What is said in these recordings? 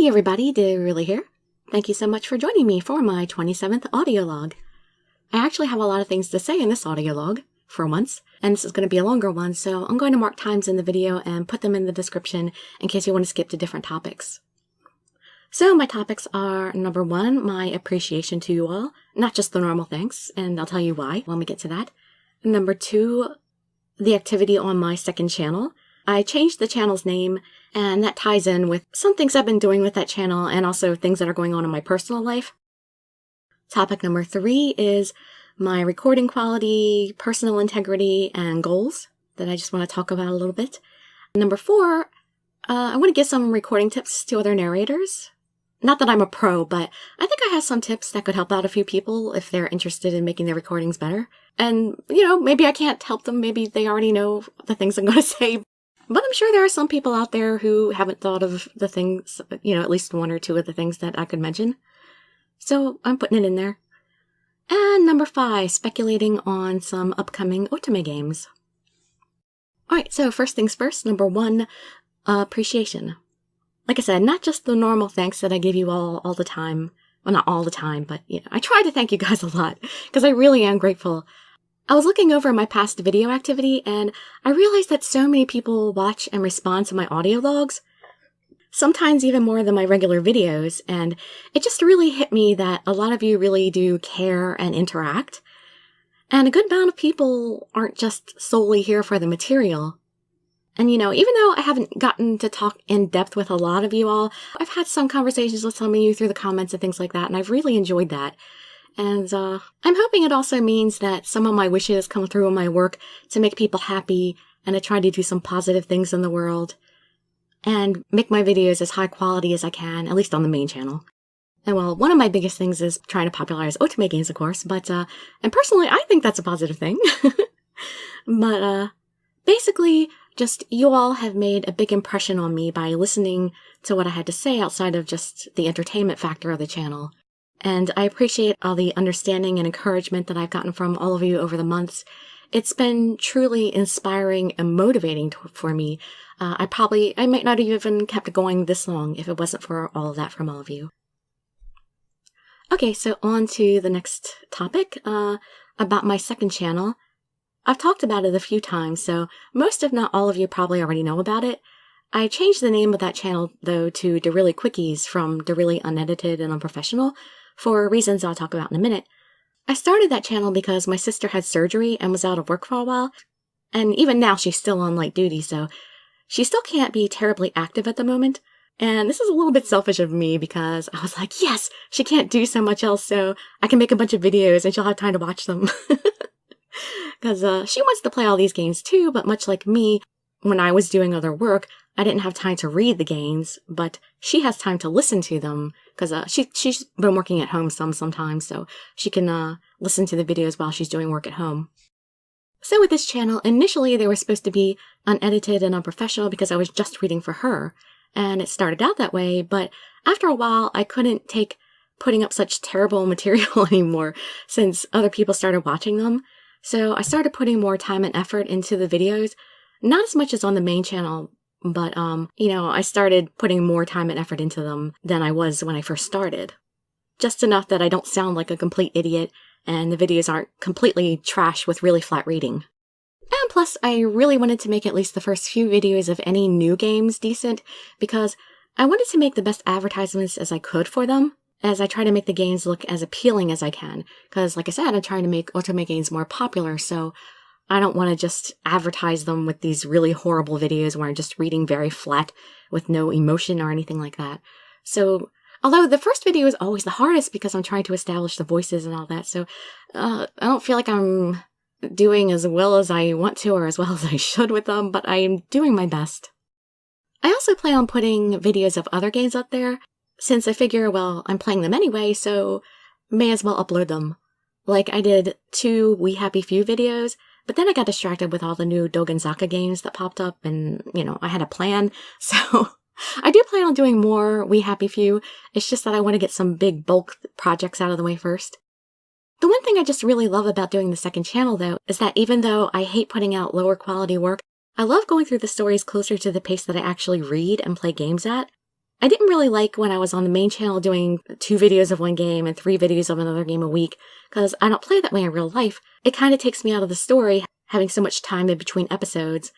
Hey everybody, Dirili here. Thank you so much for joining me for my 27th audiolog. I actually have a lot of things to say in this audiolog, for once, and this is going to be a longer one, so I'm going to mark times in the video and put them in the description in case you want to skip to different topics. So my topics are, number 1, my appreciation to you all, not just the normal thanks, and I'll tell you why when we get to that. Number 2, the activity on my second channel. I changed the channel's name, and that ties in with some things I've been doing with that channel and also things that are going on in my personal life. Topic number 3 is my recording quality, personal integrity, and goals that I just want to talk about a little bit. Number 4, I want to give some recording tips to other narrators. Not that I'm a pro, but I think I have some tips that could help out a few people if they're interested in making their recordings better. And, maybe I can't help them. Maybe they already know the things I'm going to say. But I'm sure there are some people out there who haven't thought of the things, at least 1 or 2 of the things that I could mention. So I'm putting it in there. And number 5, speculating on some upcoming otome games. Alright, so first things first, number 1, appreciation. Like I said, not just the normal thanks that I give you all the time. Well, not all the time, but I try to thank you guys a lot, because I really am grateful. I was looking over my past video activity, and I realized that so many people watch and respond to my audiologs, sometimes even more than my regular videos, and it just really hit me that a lot of you really do care and interact. And a good amount of people aren't just solely here for the material. And even though I haven't gotten to talk in depth with a lot of you all, I've had some conversations with some of you through the comments and things like that, and I've really enjoyed that. And I'm hoping it also means that some of my wishes come through in my work to make people happy and to try to do some positive things in the world and make my videos as high quality as I can, at least on the main channel. And well, one of my biggest things is trying to popularize otome games, of course, but, and personally, I think that's a positive thing. But, basically, just you all have made a big impression on me by listening to what I had to say outside of just the entertainment factor of the channel. And I appreciate all the understanding and encouragement that I've gotten from all of you over the months. It's been truly inspiring and motivating for me. I might not have even kept going this long if it wasn't for all of that from all of you. Okay, so on to the next topic, about my second channel. I've talked about it a few times, so most if not all of you probably already know about it. I changed the name of that channel, though, to Dirili Quickies from Dirili Unedited and Unprofessional, for reasons I'll talk about in a minute. I started that channel because my sister had surgery and was out of work for a while, and even now she's still on light duty, so she still can't be terribly active at the moment. And this is a little bit selfish of me because I was like, yes, she can't do so much else, so I can make a bunch of videos and she'll have time to watch them. Because she wants to play all these games too, but much like me, when I was doing other work, I didn't have time to read the games, but she has time to listen to them, because she's been working at home sometimes, so she can listen to the videos while she's doing work at home. So with this channel, initially they were supposed to be unedited and unprofessional because I was just reading for her, and it started out that way, but after a while I couldn't take putting up such terrible material anymore since other people started watching them. So I started putting more time and effort into the videos, not as much as on the main channel, but, I started putting more time and effort into them than I was when I first started. Just enough that I don't sound like a complete idiot, and the videos aren't completely trash with really flat reading. And plus, I really wanted to make at least the first few videos of any new games decent, because I wanted to make the best advertisements as I could for them, as I try to make the games look as appealing as I can. Because, like I said, I'm trying to make otome games more popular, so I don't want to just advertise them with these really horrible videos where I'm just reading very flat with no emotion or anything like that. So, although the first video is always the hardest because I'm trying to establish the voices and all that, so I don't feel like I'm doing as well as I want to or as well as I should with them, but I'm doing my best. I also plan on putting videos of other games up there, since I figure, well, I'm playing them anyway, so may as well upload them. Like I did 2 We Happy Few videos, but then I got distracted with all the new Dogenzaka games that popped up, and, I had a plan, so I do plan on doing more We Happy Few. It's just that I want to get some big bulk projects out of the way first. The one thing I just really love about doing the second channel, though, is that even though I hate putting out lower quality work, I love going through the stories closer to the pace that I actually read and play games at. I didn't really like when I was on the main channel doing 2 videos of one game and 3 videos of another game a week, because I don't play that way in real life. It kind of takes me out of the story, having so much time in between episodes.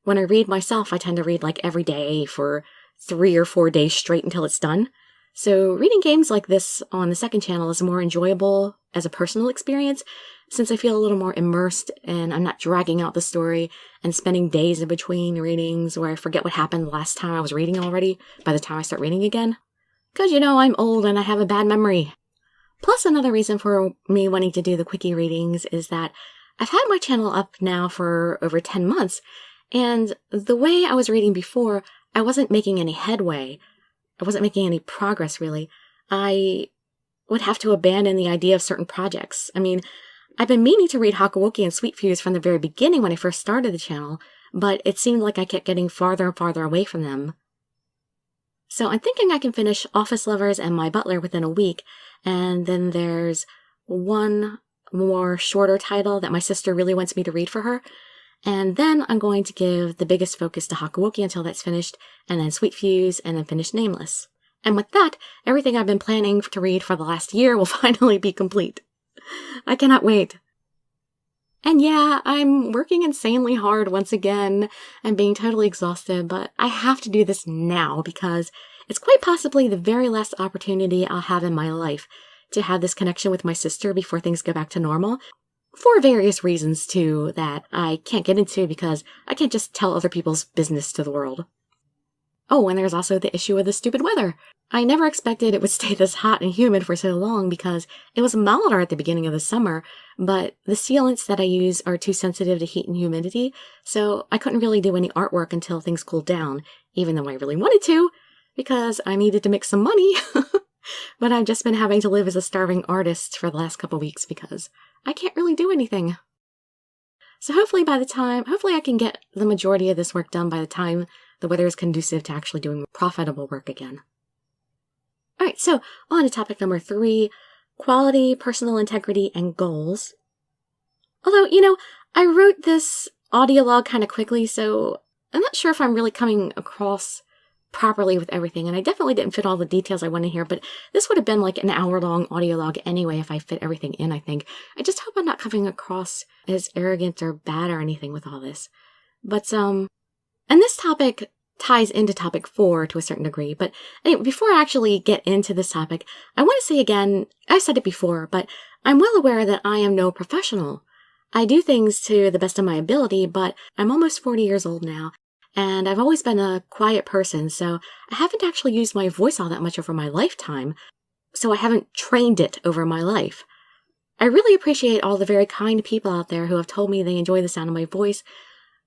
When I read myself, I tend to read like every day for 3 or 4 days straight until it's done. So reading games like this on the second channel is more enjoyable as a personal experience, since I feel a little more immersed and I'm not dragging out the story and spending days in between readings where I forget what happened the last time I was reading already by the time I start reading again. Because, I'm old and I have a bad memory. Plus, another reason for me wanting to do the quickie readings is that I've had my channel up now for over 10 months, and the way I was reading before, I wasn't making any headway. I wasn't making any progress, really. I would have to abandon the idea of certain projects. I've been meaning to read Hakuoki and Sweet Fuse from the very beginning when I first started the channel, but it seemed like I kept getting farther and farther away from them. So I'm thinking I can finish Office Lovers and My Butler within a week, and then there's one more shorter title that my sister really wants me to read for her, and then I'm going to give the biggest focus to Hakuoki until that's finished, and then Sweet Fuse, and then finish Nameless. And with that, everything I've been planning to read for the last year will finally be complete. I cannot wait. And yeah, I'm working insanely hard once again and being totally exhausted, but I have to do this now because it's quite possibly the very last opportunity I'll have in my life to have this connection with my sister before things go back to normal. For various reasons, too, that I can't get into because I can't just tell other people's business to the world. Oh, and there's also the issue of the stupid weather. I never expected it would stay this hot and humid for so long because it was milder at the beginning of the summer, but the sealants that I use are too sensitive to heat and humidity, so I couldn't really do any artwork until things cooled down, even though I really wanted to, because I needed to make some money. But I've just been having to live as a starving artist for the last couple weeks because I can't really do anything. So hopefully I can get the majority of this work done by the time the weather is conducive to actually doing profitable work again. Alright, so on to topic number 3, quality, personal integrity, and goals. Although, I wrote this audiolog kind of quickly, so I'm not sure if I'm really coming across properly with everything, and I definitely didn't fit all the details I wanted here, but this would have been like an hour-long audiolog anyway if I fit everything in, I think. I just hope I'm not coming across as arrogant or bad or anything with all this. But, and this topic ties into topic 4 to a certain degree, but anyway, before I actually get into this topic, I want to say again, I said it before, but I'm well aware that I am no professional. I do things to the best of my ability, but I'm almost 40 years old now, and I've always been a quiet person, so I haven't actually used my voice all that much over my lifetime, so I haven't trained it over my life. I really appreciate all the very kind people out there who have told me they enjoy the sound of my voice,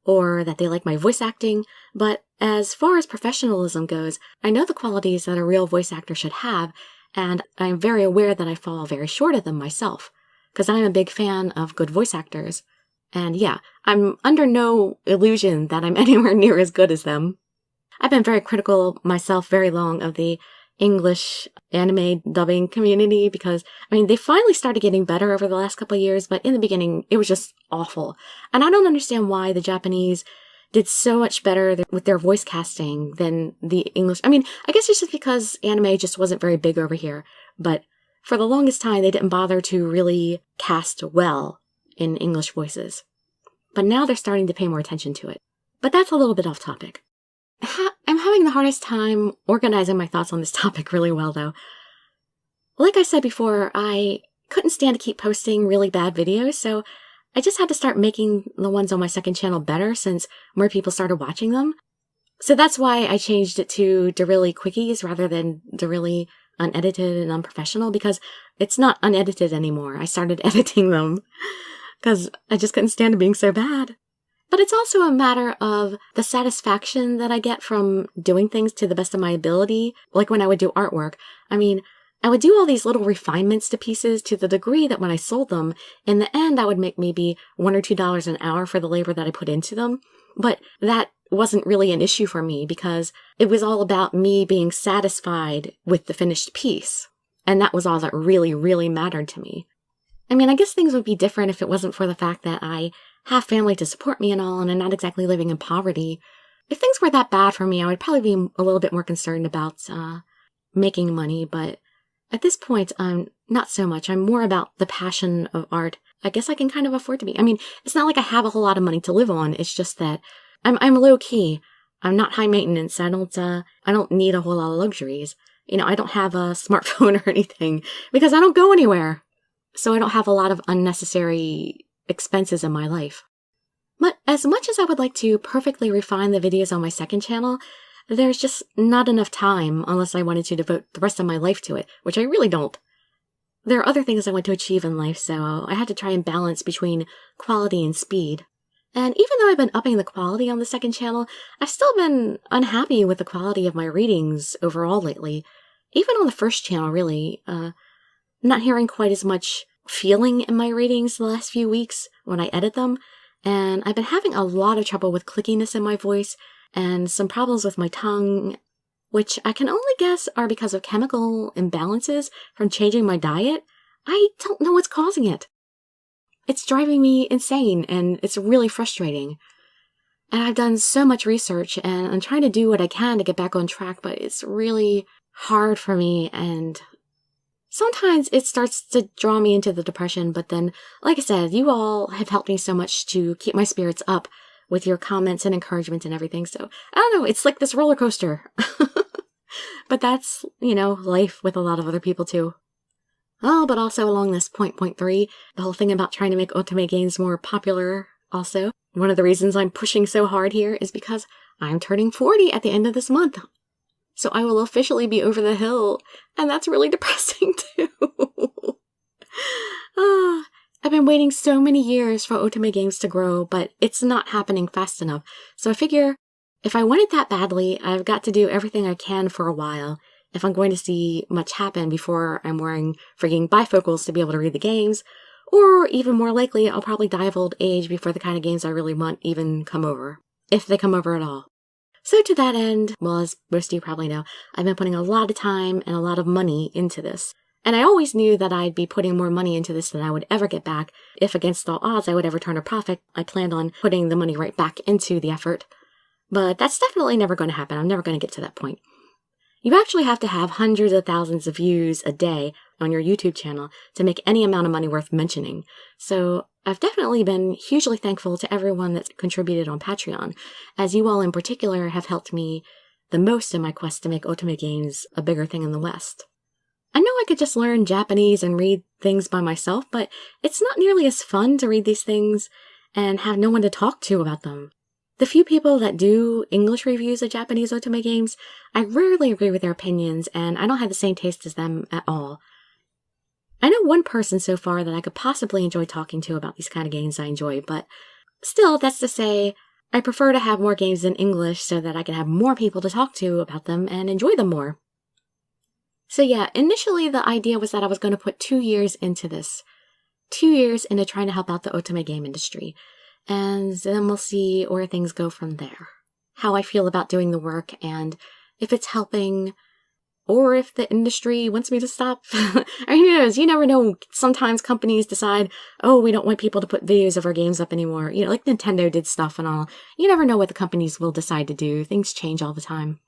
or that they like my voice acting, but as far as professionalism goes, I know the qualities that a real voice actor should have, and I'm very aware that I fall very short of them myself, because I'm a big fan of good voice actors. And yeah, I'm under no illusion that I'm anywhere near as good as them. I've been very critical myself very long of the English anime dubbing community because, they finally started getting better over the last couple of years, but in the beginning, it was just awful. And I don't understand why the Japanese did so much better with their voice casting than the English. I guess it's just because anime just wasn't very big over here, but for the longest time, they didn't bother to really cast well in English voices. But now they're starting to pay more attention to it. But that's a little bit off topic. I'm having the hardest time organizing my thoughts on this topic really well, though. Like I said before, I couldn't stand to keep posting really bad videos, so I just had to start making the ones on my second channel better since more people started watching them. So that's why I changed it to Dirili Quickies rather than Dirili Unedited and Unprofessional, because it's not unedited anymore. I started editing them because I just couldn't stand it being so bad. But it's also a matter of the satisfaction that I get from doing things to the best of my ability. Like when I would do artwork, I would do all these little refinements to pieces to the degree that when I sold them, in the end I would make maybe $1 or $2 an hour for the labor that I put into them. But that wasn't really an issue for me because it was all about me being satisfied with the finished piece. And that was all that really, really mattered to me. I guess things would be different if it wasn't for the fact that I have family to support me and all, and I'm not exactly living in poverty. if things were that bad for me, I would probably be a little bit more concerned about making money, but at this point, I'm not so much. I'm more about the passion of art. I guess I can kind of afford to be. I mean, it's not like I have a whole lot of money to live on. It's just that I'm low key. I'm not high maintenance. I don't need a whole lot of luxuries. I don't have a smartphone or anything because I don't go anywhere. So I don't have a lot of unnecessary expenses in my life. But as much as I would like to perfectly refine the videos on my second channel, there's just not enough time unless I wanted to devote the rest of my life to it, which I really don't. There are other things I want to achieve in life, so I had to try and balance between quality and speed. And even though I've been upping the quality on the second channel, I've still been unhappy with the quality of my readings overall lately. Even on the first channel, really. Not hearing quite as much feeling in my readings the last few weeks when I edit them, and I've been having a lot of trouble with clickiness in my voice and some problems with my tongue, which I can only guess are because of chemical imbalances from changing my diet. I don't know what's causing it. It's driving me insane, and it's really frustrating. And I've done so much research, and I'm trying to do what I can to get back on track, but it's really hard for me, and sometimes it starts to draw me into the depression, but then, like I said, you all have helped me so much to keep my spirits up with your comments and encouragement and everything, so I don't know, it's like this roller coaster. But that's, life with a lot of other people too. Oh, but also along this point 3, the whole thing about trying to make otome games more popular also. One of the reasons I'm pushing so hard here is because I'm turning 40 at the end of this month. So I will officially be over the hill, and that's really depressing too. I've been waiting so many years for otome games to grow, but it's not happening fast enough. So I figure if I want it that badly, I've got to do everything I can for a while if I'm going to see much happen before I'm wearing frigging bifocals to be able to read the games, or even more likely, I'll probably die of old age before the kind of games I really want even come over, if they come over at all. So to that end, well, as most of you probably know, I've been putting a lot of time and a lot of money into this. And I always knew that I'd be putting more money into this than I would ever get back. If against all odds I would ever turn a profit, I planned on putting the money right back into the effort. But that's definitely never going to happen. I'm never going to get to that point. You actually have to have hundreds of thousands of views a day on your YouTube channel to make any amount of money worth mentioning. So I've definitely been hugely thankful to everyone that's contributed on Patreon, as you all in particular have helped me the most in my quest to make otome games a bigger thing in the West. I know I could just learn Japanese and read things by myself, but it's not nearly as fun to read these things and have no one to talk to about them. The few people that do English reviews of Japanese otome games, I rarely agree with their opinions, and I don't have the same taste as them at all. I know one person so far that I could possibly enjoy talking to about these kind of games I enjoy, but still, that's to say, I prefer to have more games in English so that I can have more people to talk to about them and enjoy them more. So yeah, initially the idea was that I was going to put 2 years into this. 2 years into trying to help out the otome game industry. And then we'll see where things go from there. How I feel about doing the work, and if it's helping, or if the industry wants me to stop. I mean, who knows? You never know. Sometimes companies decide, oh, we don't want people to put videos of our games up anymore. Like Nintendo did stuff and all. You never know what the companies will decide to do. Things change all the time.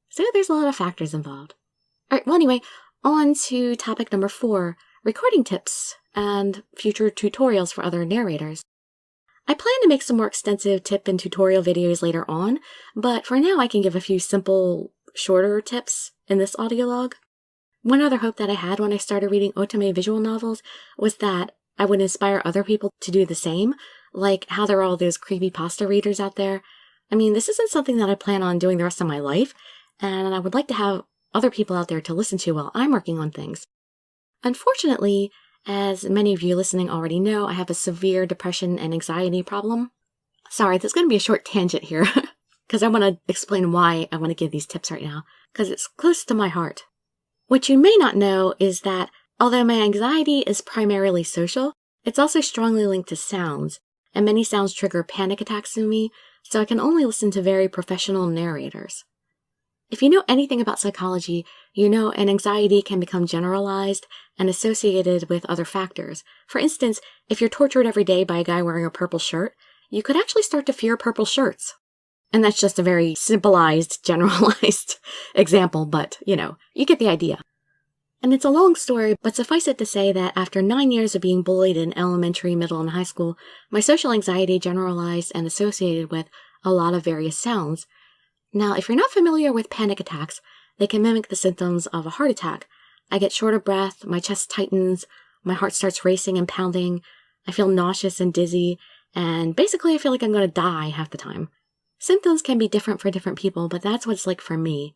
So there's a lot of factors involved. Alright, well anyway, on to topic number 4, recording tips and future tutorials for other narrators. I plan to make some more extensive tip and tutorial videos later on, but for now I can give a few simple, shorter tips in this audiolog. One other hope that I had when I started reading otome visual novels was that I would inspire other people to do the same, like how there are all those creepypasta readers out there. I mean, this isn't something that I plan on doing the rest of my life, and I would like to have other people out there to listen to while I'm working on things. Unfortunately, as many of you listening already know, I have a severe depression and anxiety problem. Sorry, there's going to be a short tangent here, because I want to explain why I want to give these tips right now, because it's close to my heart. What you may not know is that, although my anxiety is primarily social, it's also strongly linked to sounds, and many sounds trigger panic attacks in me, so I can only listen to very professional narrators. If you know anything about psychology, you know an anxiety can become generalized and associated with other factors. For instance, if you're tortured every day by a guy wearing a purple shirt, you could actually start to fear purple shirts. And that's just a very simplified, generalized example, but, you get the idea. And it's a long story, but suffice it to say that after 9 years of being bullied in elementary, middle, and high school, my social anxiety generalized and associated with a lot of various sounds. Now, if you're not familiar with panic attacks, they can mimic the symptoms of a heart attack. I get short of breath, my chest tightens, my heart starts racing and pounding, I feel nauseous and dizzy, and basically I feel like I'm going to die half the time. Symptoms can be different for different people, but that's what it's like for me.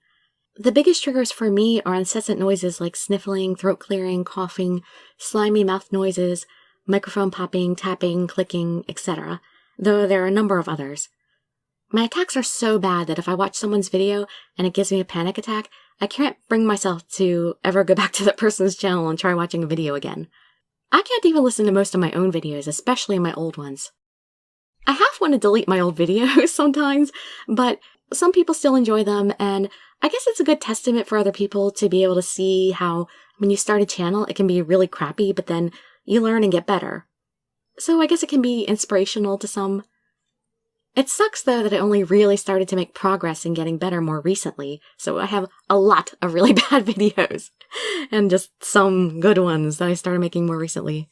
The biggest triggers for me are incessant noises like sniffling, throat clearing, coughing, slimy mouth noises, microphone popping, tapping, clicking, etc., though there are a number of others. My attacks are so bad that if I watch someone's video and it gives me a panic attack, I can't bring myself to ever go back to that person's channel and try watching a video again. I can't even listen to most of my own videos, especially my old ones. I half want to delete my old videos sometimes, but some people still enjoy them, and I guess it's a good testament for other people to be able to see how when you start a channel, it can be really crappy, but then you learn and get better. So I guess it can be inspirational to some. It sucks, though, that I only really started to make progress in getting better more recently, so I have a lot of really bad videos, and just some good ones that I started making more recently.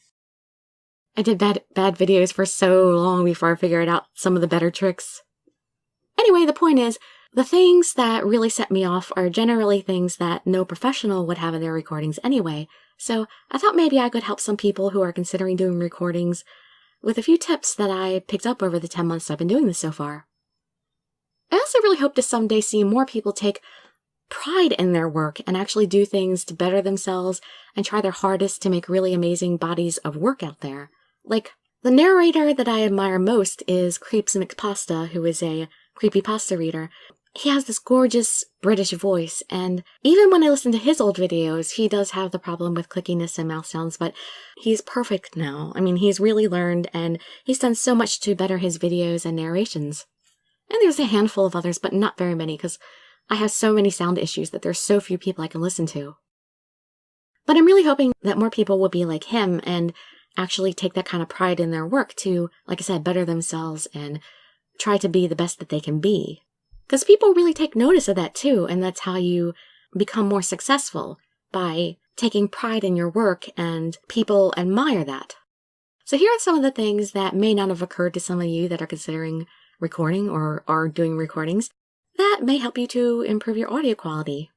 I did bad videos for so long before I figured out some of the better tricks. Anyway, the point is, the things that really set me off are generally things that no professional would have in their recordings anyway, so I thought maybe I could help some people who are considering doing recordings with a few tips that I picked up over the 10 months I've been doing this so far. I also really hope to someday see more people take pride in their work and actually do things to better themselves and try their hardest to make really amazing bodies of work out there. Like, the narrator that I admire most is Creeps McPasta, who is a creepypasta reader. He has this gorgeous British voice, and even when I listen to his old videos, he does have the problem with clickiness and mouth sounds, but he's perfect now. I mean, he's really learned, and he's done so much to better his videos and narrations. And there's a handful of others, but not very many, because I have so many sound issues that there's so few people I can listen to. But I'm really hoping that more people will be like him and actually take that kind of pride in their work to, like I said, better themselves and try to be the best that they can be. Because people really take notice of that too, and that's how you become more successful, by taking pride in your work, and people admire that. So here are some of the things that may not have occurred to some of you that are considering recording or are doing recordings that may help you to improve your audio quality.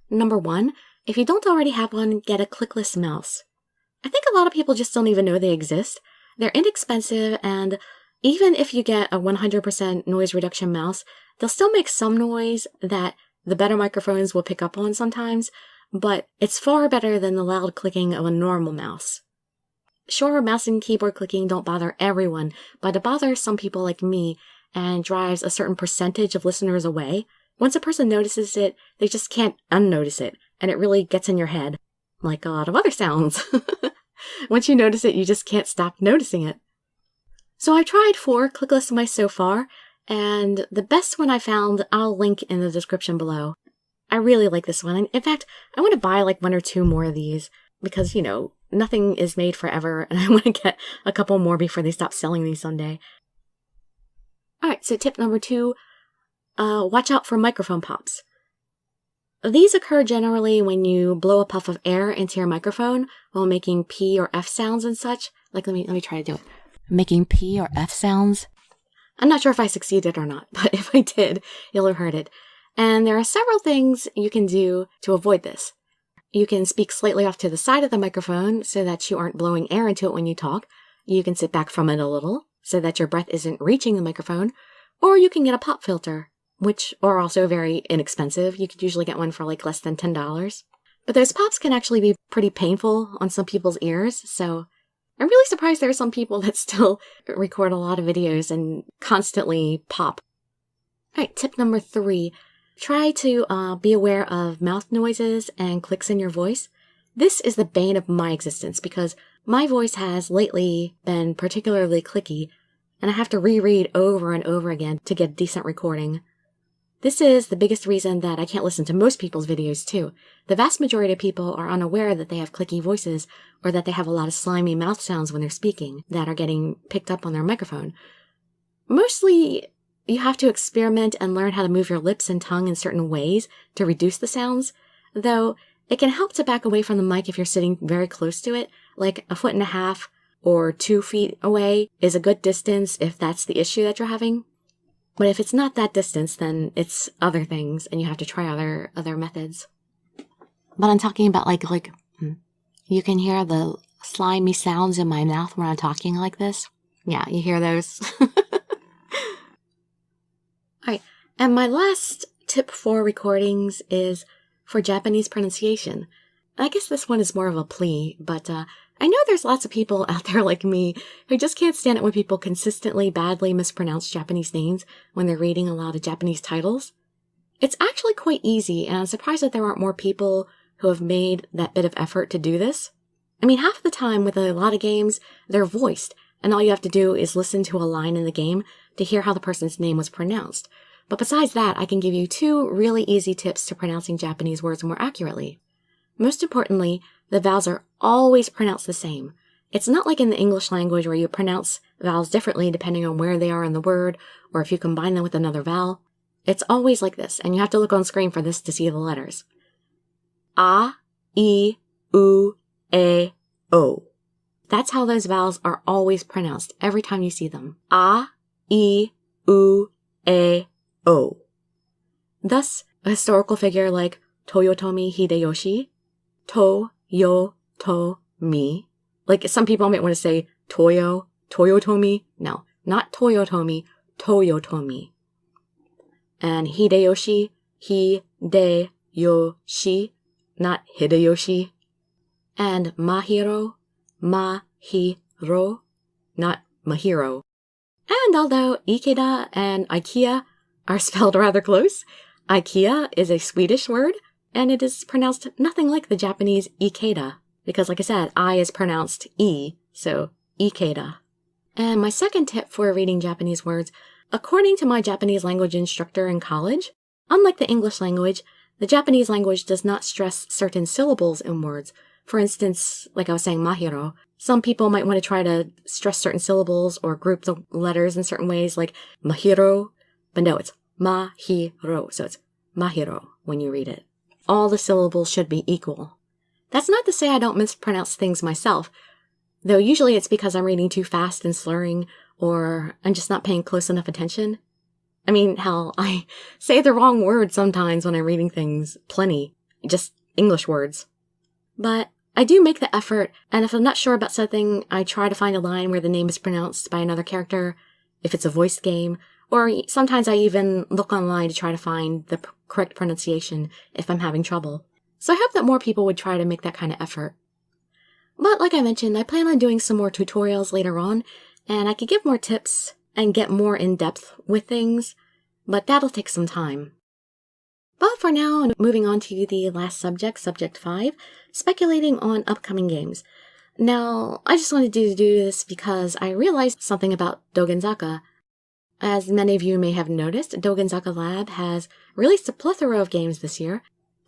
Number 1, if you don't already have one, get a clickless mouse. I think a lot of people just don't even know they exist. They're inexpensive, and even if you get a 100% noise reduction mouse, they'll still make some noise that the better microphones will pick up on sometimes, but it's far better than the loud clicking of a normal mouse. Sure, mouse and keyboard clicking don't bother everyone, but it bothers some people like me and drives a certain percentage of listeners away. Once a person notices it, they just can't unnotice it, and it really gets in your head, like a lot of other sounds. Once you notice it, you just can't stop noticing it. So I've tried 4 clickless mice so far, and the best one I found I'll link in the description below. I really like this one. In fact, I want to buy like 1 or 2 more of these because, nothing is made forever, and I want to get a couple more before they stop selling these someday. Alright, so tip number 2, watch out for microphone pops. These occur generally when you blow a puff of air into your microphone while making P or F sounds and such. Like, let me try to do it. Making P or F sounds. I'm not sure if I succeeded or not, but if I did, you'll have heard it. And there are several things you can do to avoid this. You can speak slightly off to the side of the microphone so that you aren't blowing air into it when you talk. You can sit back from it a little so that your breath isn't reaching the microphone. Or you can get a pop filter, which are also very inexpensive. You could usually get one for like less than $10. But those pops can actually be pretty painful on some people's ears, so I'm really surprised there are some people that still record a lot of videos and constantly pop. Alright, tip number 3. Try to be aware of mouth noises and clicks in your voice. This is the bane of my existence because my voice has lately been particularly clicky, and I have to reread over and over again to get a decent recording. This is the biggest reason that I can't listen to most people's videos too. The vast majority of people are unaware that they have clicky voices or that they have a lot of slimy mouth sounds when they're speaking that are getting picked up on their microphone. Mostly you have to experiment and learn how to move your lips and tongue in certain ways to reduce the sounds, though it can help to back away from the mic if you're sitting very close to it, like 1.5 feet or 2 feet away is a good distance if that's the issue that you're having. But if it's not that distance, then it's other things and you have to try other methods. But I'm talking about like you can hear the slimy sounds in my mouth when I'm talking like this. Yeah, you hear those? Alright, and my last tip for recordings is for Japanese pronunciation. I guess this one is more of a plea, but I know there's lots of people out there like me who just can't stand it when people consistently badly mispronounce Japanese names when they're reading a lot of Japanese titles. It's actually quite easy, and I'm surprised that there aren't more people who have made that bit of effort to do this. I mean, half the time with a lot of games, they're voiced, and all you have to do is listen to a line in the game to hear how the person's name was pronounced. But besides that, I can give you 2 really easy tips to pronouncing Japanese words more accurately. Most importantly, the vowels are always pronounced the same. It's not like in the English language where you pronounce vowels differently depending on where they are in the word or if you combine them with another vowel. It's always like this, and you have to look on screen for this to see the letters. A, I, U, E, O. That's how those vowels are always pronounced every time you see them. A, I, U, E, O. Thus, a historical figure like Toyotomi Hideyoshi, Toyotomi. Like some people might want to say Toyotomi. No, not Toyotomi, Toyotomi. And Hideyoshi, Hideyoshi, not Hideyoshi. And Mahiro, Mahiro, not Mahiro. And although Ikeda and IKEA are spelled rather close, IKEA is a Swedish word, and it is pronounced nothing like the Japanese Ikeda, because like I said, I is pronounced E, so Ikeda. And my second tip for reading Japanese words, according to my Japanese language instructor in college, unlike the English language, the Japanese language does not stress certain syllables in words. For instance, like I was saying, Mahiro, some people might want to try to stress certain syllables or group the letters in certain ways, like Mahiro, but no, it's Mahiro, so it's Mahiro when you read it. All the syllables should be equal. That's not to say I don't mispronounce things myself, though usually it's because I'm reading too fast and slurring, or I'm just not paying close enough attention. I mean, hell, I say the wrong word sometimes when I'm reading things, plenty, just English words. But I do make the effort, and if I'm not sure about something, I try to find a line where the name is pronounced by another character, if it's a voiced game, or sometimes I even look online to try to find the correct pronunciation if I'm having trouble. So I hope that more people would try to make that kind of effort. But like I mentioned, I plan on doing some more tutorials later on, and I could give more tips and get more in-depth with things, but that'll take some time. But for now, moving on to the last subject, subject 5, speculating on upcoming games. Now, I just wanted to do this because I realized something about Dogenzaka. As many of you may have noticed, Dogenzaka Lab has released a plethora of games this year,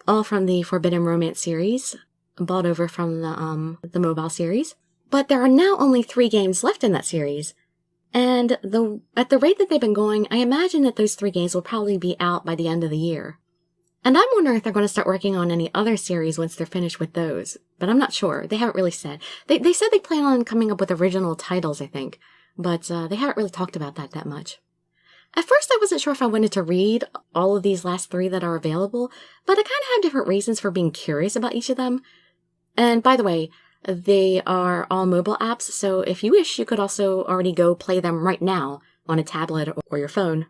all from the Forbidden Romance series, bought over from the mobile series. But there are now only 3 games left in that series. And at the rate that they've been going, I imagine that those 3 games will probably be out by the end of the year. And I'm wondering if they're going to start working on any other series once they're finished with those. But I'm not sure. They haven't really said. They said they plan on coming up with original titles, I think. But they haven't really talked about that much. At first, I wasn't sure if I wanted to read all of these last 3 that are available, but I kind of have different reasons for being curious about each of them. And by the way, they are all mobile apps, so if you wish, you could also already go play them right now on a tablet or your phone.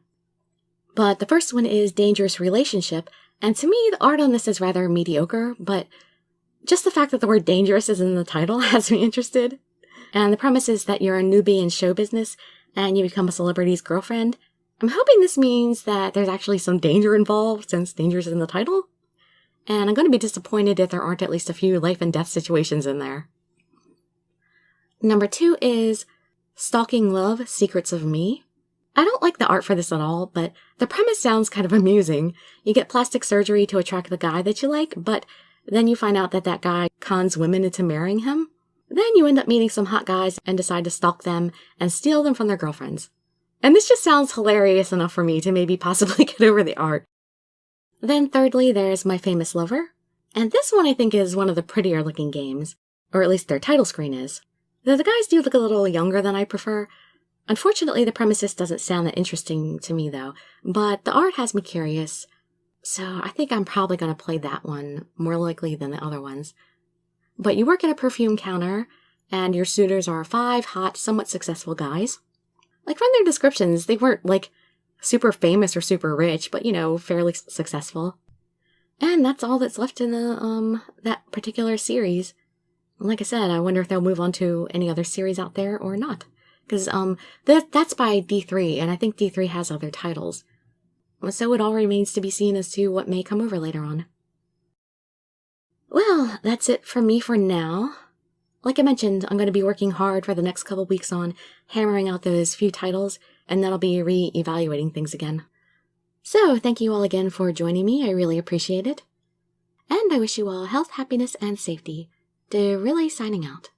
But the first one is Dangerous Relationship, and to me, the art on this is rather mediocre, but just the fact that the word dangerous is in the title has me interested. And the premise is that you're a newbie in show business, and you become a celebrity's girlfriend. I'm hoping this means that there's actually some danger involved, since danger is in the title. And I'm going to be disappointed if there aren't at least a few life and death situations in there. Number 2 is Stalking Love, Secrets of Me. I don't like the art for this at all, but the premise sounds kind of amusing. You get plastic surgery to attract the guy that you like, but then you find out that that guy cons women into marrying him. Then you end up meeting some hot guys and decide to stalk them and steal them from their girlfriends. And this just sounds hilarious enough for me to maybe possibly get over the art. Then thirdly, there's My Famous Lover. And this one I think is one of the prettier looking games, or at least their title screen is. Though the guys do look a little younger than I prefer. Unfortunately, the premises doesn't sound that interesting to me though, but the art has me curious. So I think I'm probably going to play that one more likely than the other ones. But you work at a perfume counter, and your suitors are 5 hot, somewhat successful guys. Like from their descriptions, they weren't like super famous or super rich, but fairly successful. And that's all that's left in the that particular series. Like I said, I wonder if they'll move on to any other series out there or not. Because that's by D3, and I think D3 has other titles. So it all remains to be seen as to what may come over later on. Well, that's it from me for now. Like I mentioned, I'm going to be working hard for the next couple weeks on hammering out those few titles, and then I'll be re-evaluating things again. So, thank you all again for joining me. I really appreciate it. And I wish you all health, happiness, and safety. Dirili signing out.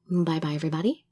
Bye-bye, everybody.